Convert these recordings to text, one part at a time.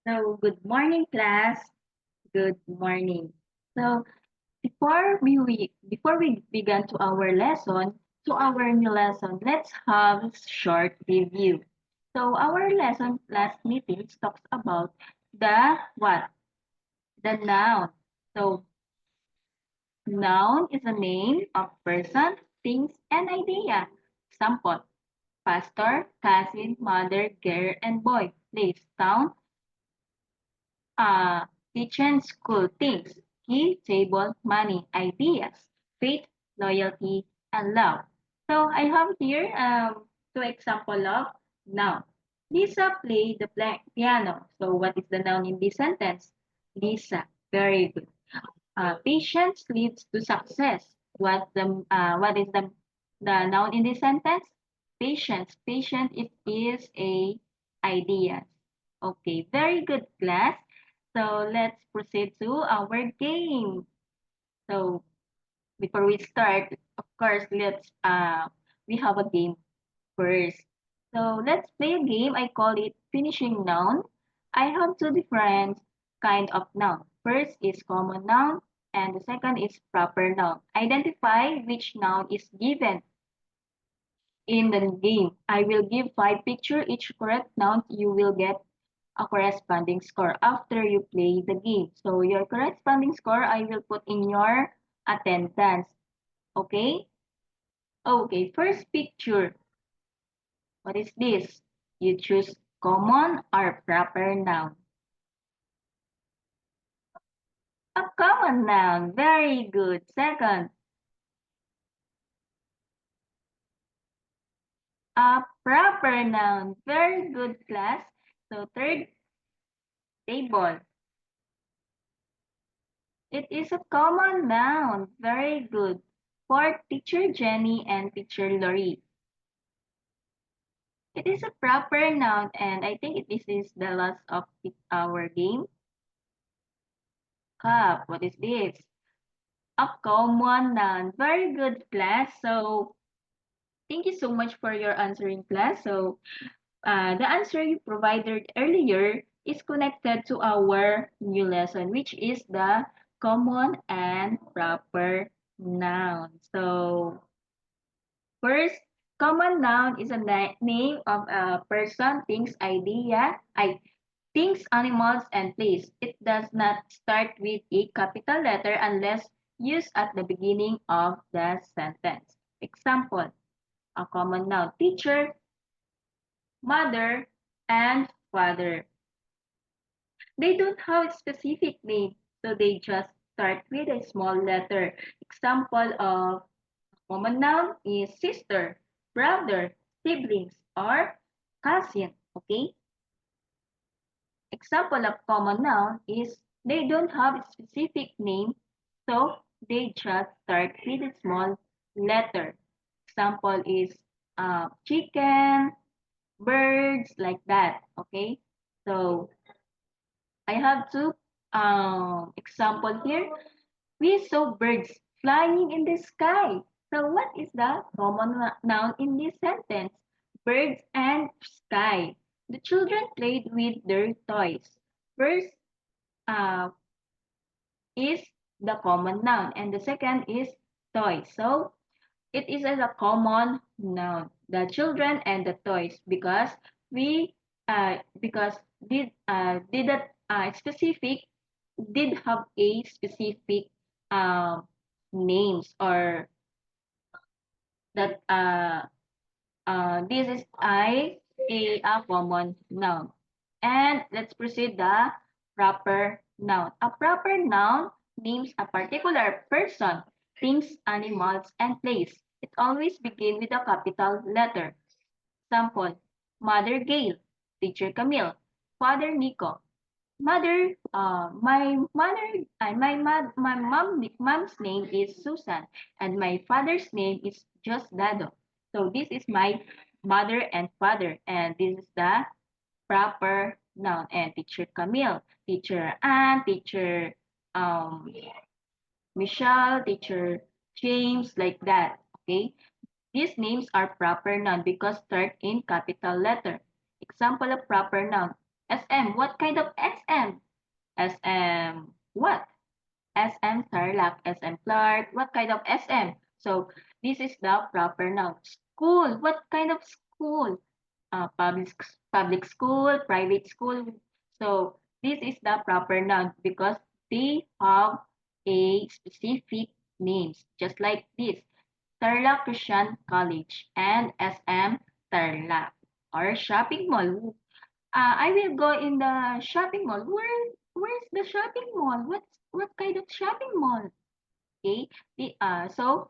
So, good morning, class. Good morning. So, before we begin to our lesson, to our new lesson, let's have a short review. So, our lesson last meeting talks about the what? The noun. So, noun is a name of person, things, and idea. Example: pastor, cousin, mother, girl, and boy. Place, town, uh, kitchen, school, things, key, table, money, ideas, faith, loyalty, and love. So I have here two example of noun. Lisa played the piano. So what is the noun in this sentence? Lisa. Very good. Patience leads to success. What is the noun in this sentence? Patience. Patient it is a idea. Okay, very good class. So let's proceed to our game. So before we start, of course, let's we have a game first. So let's play a game. I call it finishing noun. I have two different kind of noun. First is common noun and the second is proper noun. Identify which noun is given in the game. I will give five picture. Each correct noun you will get a corresponding score after you play the game. So your corresponding score I will put in your attendance. Okay? Okay, first picture. What is this? You choose common or proper noun. A common noun. Very good. Second, a proper noun. Very good class. So third, table. It is a common noun. Very good. Fourth, teacher Jenny and teacher Lori. It is a proper noun and I think this is the last of our game. Cup. What is this? A common noun. Very good class. So thank you so much for your answering class. So the answer you provided earlier is connected to our new lesson, which is the common and proper noun. So first, common noun is a name of a person, things, idea, things, animals, and place. It does not start with a capital letter unless used at the beginning of the sentence. Example, a common noun, teacher, mother, and father. They don't have a specific name, so they just start with a small letter. Example of common noun is sister, brother, siblings, or cousin. Okay? Example of common noun is they don't have a specific name, so they just start with a small letter. Example is chicken, birds, like that. Okay? So I have two example here. We saw birds flying in the sky. So what is the common noun in this sentence? Birds and sky. The children played with their toys. First uh, is the common noun and the second is toys. So it is as a common noun. The children and the toys because we because did that specific did have a specific um, names or that this is a common noun. And let's proceed the proper noun. A proper noun names a particular person, things, animals, and place. It always begins with a capital letter. Example, Mother Gail, Teacher Camille, Father Nico, mom's name is Susan, and my father's name is just Dado. So this is my mother and father, and this is the proper noun. And teacher Camille, teacher Anne, teacher um Michelle, teacher James, like that. Okay, these names are proper noun because start in capital letter. Example of proper noun: SM. What kind of SM? SM what? SM Tarlac, SM Clark. What kind of SM? So this is the proper noun. School. What kind of school? Public school, private school. So this is the proper noun because they have a specific names, just like this. Tarlac Christian College and SM Tarlac or shopping mall. I will go in the shopping mall. Where's the shopping mall? What kind of shopping mall? Okay. So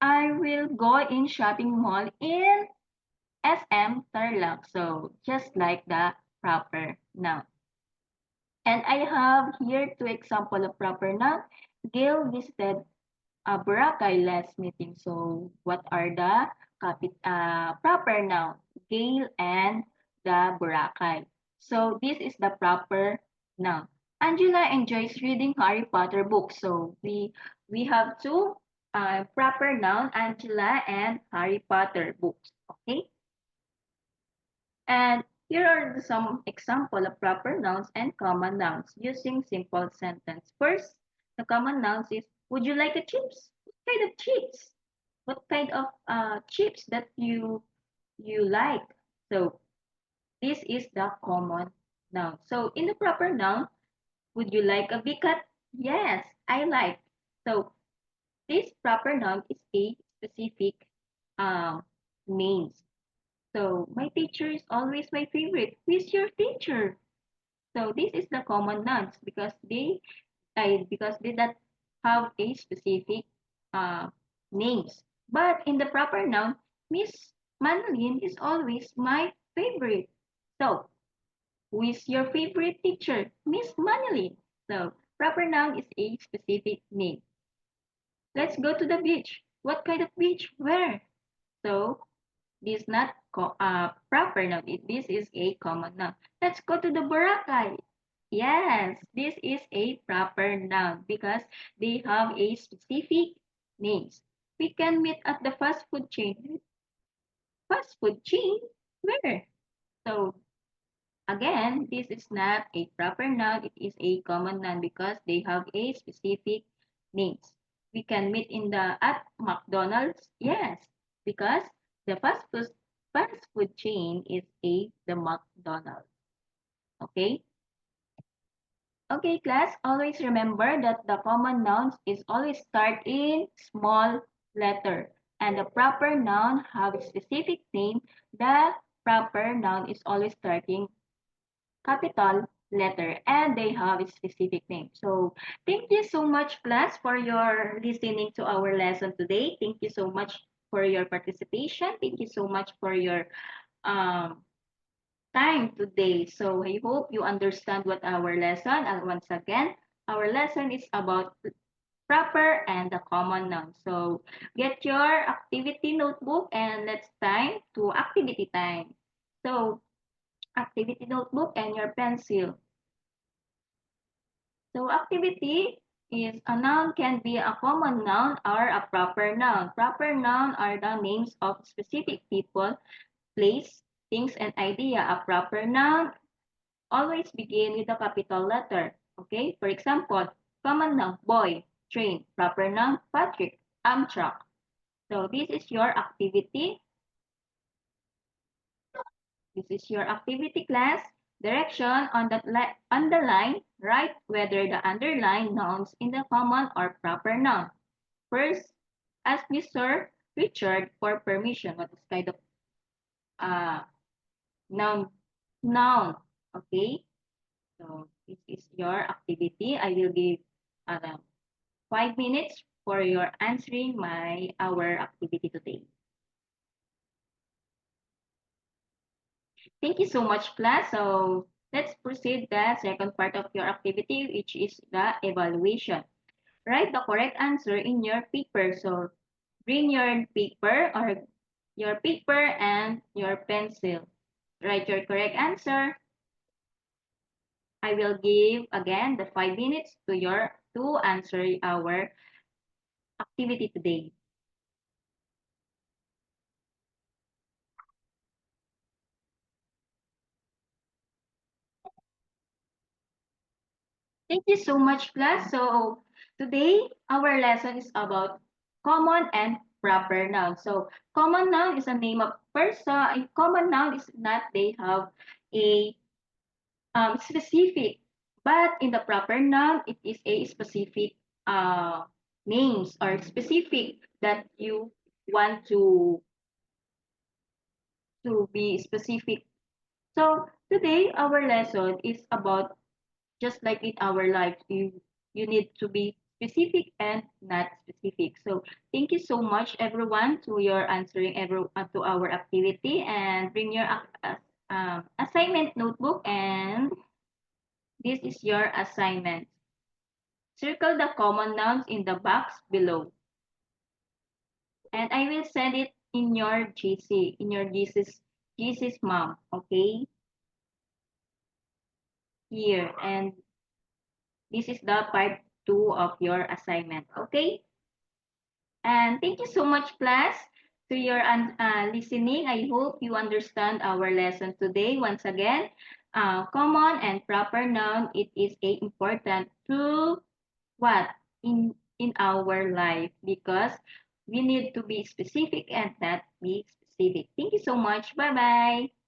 I will go in shopping mall in SM Tarlac. So just like the proper noun. And I have here two example of proper noun. Gail visited a Boracay last meeting. So what are the proper noun? Gail and the Boracay. So this is the proper noun. Angela enjoys reading Harry Potter books. So we have two proper noun, Angela and Harry Potter books. Okay. And here are some example of proper nouns and common nouns using simple sentence. First, the common nouns is, would you like a chips? What kind of chips? What kind of chips that you like? So this is the common noun. So in the proper noun, would you like a bicat? Yes, I like. So this proper noun is a specific um, names. So my teacher is always my favorite. Who is your teacher? So this is the common nouns because they not have a specific uh, names. But in the proper noun, Miss Manolin is always my favorite. So who is your favorite teacher? Miss Manolin. So proper noun is a specific name. Let's go to the beach. What kind of beach? Where? So this is not proper noun. This is a common noun. Let's go to the Boracay. Yes, this is a proper noun because they have a specific names. We can meet at the fast food chain. Fast food chain? Where? So again, this is not a proper noun. It is a common noun because they have a specific names. We can meet in the at McDonald's. Yes, because the fast food chain is the McDonald's. Okay. Okay, class. Always remember that the common nouns is always start in small letter, and the proper noun have a specific name. The proper noun is always starting capital letter and they have a specific name. So thank you so much class for your listening to our lesson today. Thank you so much for your participation. Thank you so much for your um, time today. So I hope you understand what our lesson. And once again, our lesson is about proper and the common noun. So get your activity notebook and let's time to activity time. So activity notebook and your pencil. So activity is a noun can be a common noun or a proper noun. Proper noun are the names of specific people, place, things, and idea. A proper noun always begin with a capital letter. Okay, for example, common noun, boy, train. Proper noun, Patrick, Amtrak. So this is your activity. This is your activity class. Direction on the line, write whether the underlined nouns in the common or proper noun. First, ask Mr. Richard for permission. What is kind of uh, noun? Noun. Okay. So this is your activity. I will give uh, 5 minutes for your answering our activity today. Thank you so much, class. So let's proceed the second part of your activity, which is the evaluation. Write the correct answer in your paper. So bring your paper and your pencil. Write your correct answer. I will give again the 5 minutes to answer our activity today. Thank you so much, class. So today our lesson is about common and proper noun. So common noun is a name of person. A common noun is not they have a specific, but in the proper noun it is a specific uh, names or specific that you want to be specific. So today our lesson is about just like in our life, you need to be specific and not specific. So thank you so much, everyone, to your answering to our activity, and bring your assignment notebook, and this is your assignment. Circle the common nouns in the box below, and I will send it in your GC, in your GC's mom. Okay, here, and this is the part 2 of your assignment. Okay. And thank you so much, class, to your listening. I hope you understand our lesson today. Once again, common and proper noun, it is a important to what in our life, because we need to be specific and not be specific. Thank you so much. Bye bye.